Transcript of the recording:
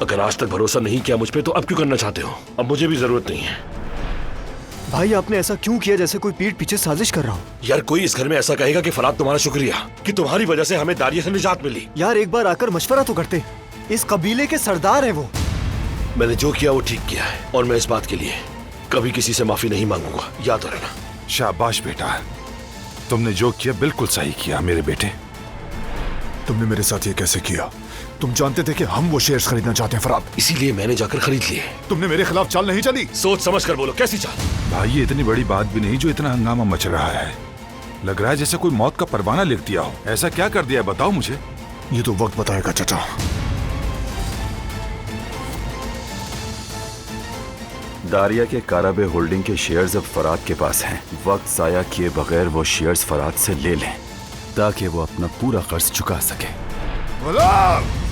अगर आज तक भरोसा नहीं किया मुझ पे तो अब क्यों करना चाहते हो? अब मुझे भी जरूरत नहीं है। भाई आपने ऐसा क्यों किया जैसे कोई पीठ पीछे साजिश कर रहा हो? यार कोई इस घर में ऐसा कहेगा कि फराद तुम्हारा शुक्रिया कि तुम्हारी वजह से हमें दारिया से निजात मिली। यार एक बार आकर मशवरा तो करते। इस कबीले के सरदार है वो। मैंने जो किया वो ठीक किया है और मैं इस बात के लिए कभी किसी से माफी नहीं मांगूंगा, याद रखना। शाबाश बेटा, तुमने जो किया बिल्कुल सही किया मेरे बेटे। तुमने मेरे साथ ये कैसे किया? तुम जानते थे कि हम वो शेयर्स खरीदना चाहते हैं फराद, इसीलिए मैंने जाकर खरीद लिए। तुमने मेरे खिलाफ चाल नहीं चली। सोच समझ कर बोलो, कैसी चाल? भाई ये इतनी बड़ी बात भी नहीं जो इतना हंगामा मच रहा है। लग रहा है जैसे कोई मौत का परवाना लिख दिया हो। ऐसा क्या कर दिया है बताओ मुझे। ये तो वक्त बताएगा चाचा। दारिया के काराबे होल्डिंग के शेयर्स अब फराद के पास हैं। वक्त जाया किए बगैर वो शेयर्स फराद से ले लें ताकि वो अपना पूरा कर्ज चुका सके। गुलाम!